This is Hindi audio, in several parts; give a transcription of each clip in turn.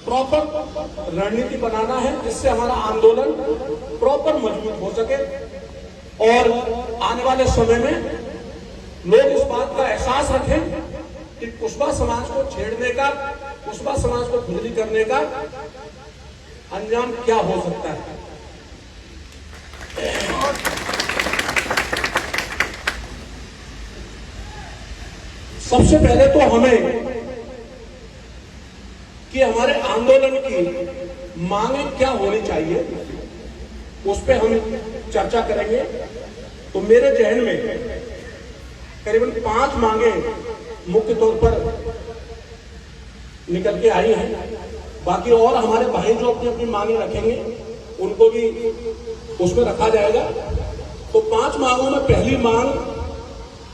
प्रॉपर रणनीति बनाना है जिससे हमारा आंदोलन प्रॉपर मजबूत हो सके और आने वाले समय में लोग इस बात का एहसास रखें कि कुशवाहा समाज को छेड़ने का, कुशवाहा समाज को खुजली करने का अंजाम क्या हो सकता है। सबसे पहले तो हमें कि हमारे आंदोलन की मांगे क्या होनी चाहिए उस पर हम चर्चा करेंगे। तो मेरे जहन में करीबन 5 मांगे मुख्य तौर पर निकल के आई हैं। बाकी और हमारे भाई जो अपनी अपनी मांगे रखेंगे उनको भी उसमें रखा जाएगा। तो 5 मांगों में पहली मांग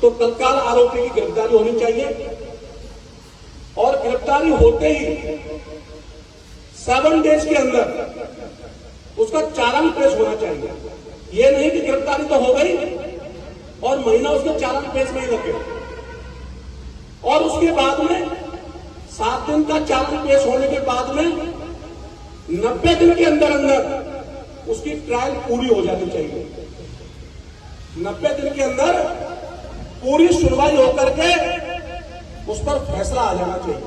तो तत्काल आरोपी की गिरफ्तारी होनी चाहिए और गिरफ्तारी होते ही 7 डेज के अंदर उसका चालान पेश होना चाहिए। ये नहीं कि गिरफ्तारी तो हो गई और महीना उसके चालान पेश नहीं लगे और उसके बाद में 7 दिन का चालान पेश होने के बाद में 90 दिन के अंदर अंदर उसकी ट्रायल पूरी हो जानी चाहिए। 90 दिन के अंदर पूरी सुनवाई होकर के उस पर फैसला आ जाना चाहिए।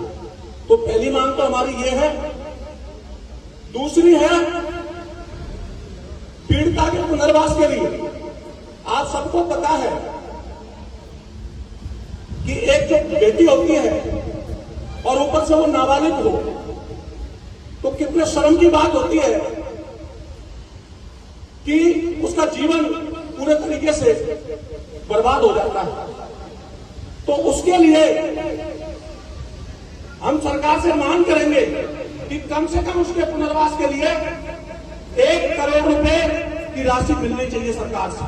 तो पहली मांग तो हमारी ये है। दूसरी है पीड़िता के पुनर्वास के लिए। आप सबको पता है कि एक जो बेटी होती है और ऊपर से वो नाबालिग हो तो कितने शर्म की बात होती है कि उसका जीवन पूरे तरीके से बर्बाद हो जाता है। तो उसके लिए हम सरकार से मांग करेंगे कि कम से कम उसके पुनर्वास के लिए 1 करोड़ रुपए की राशि मिलनी चाहिए सरकार से।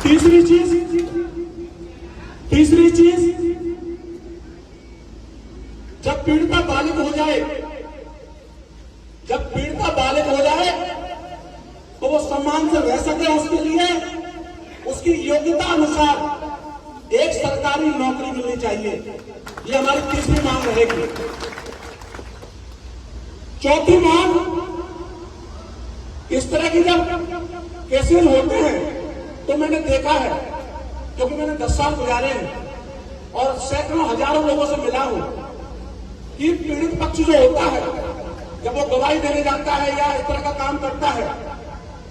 तीसरी चीज जब पीड़िता बालिग हो जाए तो वो सम्मान से रह सके, उसके लिए उसकी योग्यता अनुसार एक सरकारी नौकरी मिलनी चाहिए। ये हमारी तीसरी मांग रहेगी। चौथी मांग, इस तरह की जब केसेस होते हैं तो मैंने देखा है, क्योंकि मैंने 10 साल गुजारे हैं और सैकड़ों हजारों लोगों से मिला हूं कि पीड़ित पक्ष जो होता है जब वो गवाही देने जाता है या इस तरह का काम करता है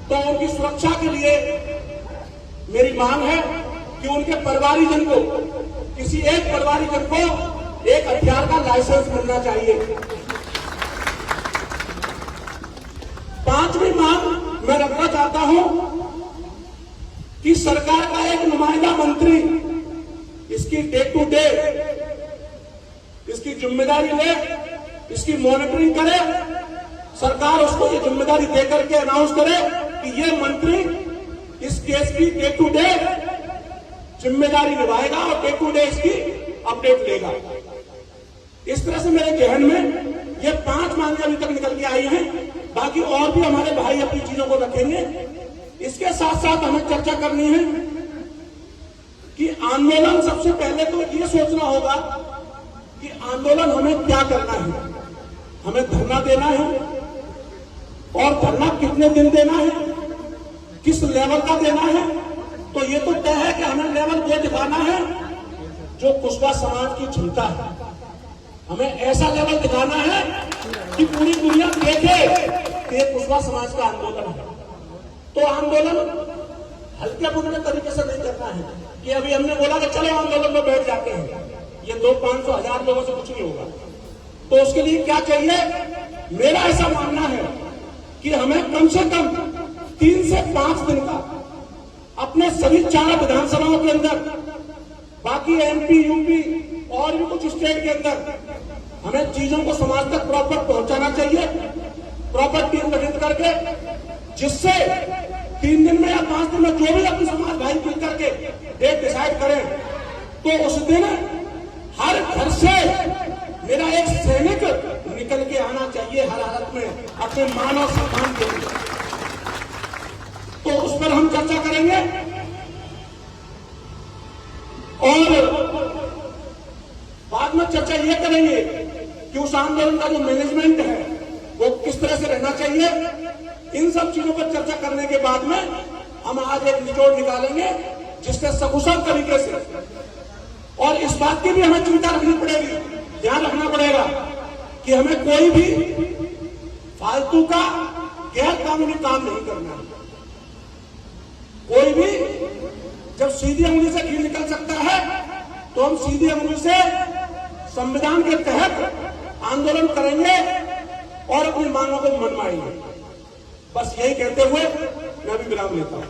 तो उनकी सुरक्षा के लिए मेरी मांग है कि उनके परिवारीजन को, किसी एक परिवारीजन को एक हथियार का लाइसेंस मिलना चाहिए। 5वीं मांग मैं रखना चाहता हूं कि सरकार का एक नुमाइंदा मंत्री इसकी डे टू डे इसकी जिम्मेदारी ले, इसकी मॉनिटरिंग करे। सरकार उसको ये जिम्मेदारी देकर के अनाउंस करे कि ये मंत्री इस केस की डे टू डे जिम्मेदारी निभाएगा और डे टू डे इसकी अपडेट लेगा। इस तरह से मेरे जहन में ये 5 मांगे अभी तक निकल के आई हैं। बाकी और भी हमारे भाई अपनी चीजों को रखेंगे। इसके साथ साथ हमें चर्चा करनी है कि आंदोलन, सबसे पहले तो ये सोचना होगा कि आंदोलन हमें क्या करना है। हमें धरना देना है और धरना कितने दिन देना है, किस लेवल का देना है। तो ये तो तय है कि हमें लेवल वो दिखाना है जो कुशवाहा समाज की क्षमता है। हमें ऐसा लेवल दिखाना है कि पूरी दुनिया देखे कि ये कुशवाहा समाज का आंदोलन है। तो आंदोलन हल्के फुल्के तरीके से नहीं करना है कि अभी हमने बोला कि चलो आंदोलन में बैठ जाते हैं, ये 200-500-1000 लोगों से कुछ नहीं होगा। तो उसके लिए क्या चाहिए? मेरा ऐसा मानना है कि हमें कम से कम 3 से 5 दिन का अपने सभी 4 विधानसभाओं के अंदर, बाकी MP, UP और भी कुछ स्टेट के अंदर हमें चीजों को समाज तक प्रॉपर पहुंचाना चाहिए, प्रॉपर टीम गठित करके, जिससे 3 दिन में या 5 दिन में जो भी अपने समाज भाई मिल करके डेट डिसाइड करें तो उस दिन हर घर से मेरा एक सैनिक निकल के आना चाहिए हर हालत में अपने मान और सम्मान के लिए। तो उस पर हम चर्चा करेंगे और बाद में चर्चा ये करेंगे कि उस आंदोलन का जो मैनेजमेंट है वो किस तरह से रहना चाहिए। इन सब चीजों पर चर्चा करने के बाद में हम आज एक निचोड़ निकालेंगे जिससे सकुशल तरीके से, और इस बात की भी हमें चिंता रखनी पड़ेगी, ध्यान रखना पड़ेगा कि हमें कोई भी फालतू का गैर कानूनी काम नहीं करना। कोई भी जब सीधी अंगुली से घी निकल सकता है तो हम सीधी अंगुली से संविधान के तहत आंदोलन करेंगे और अपनी मांगों को मनवाएंगे। बस यही कहते हुए मैं भी विराम लेता हूं।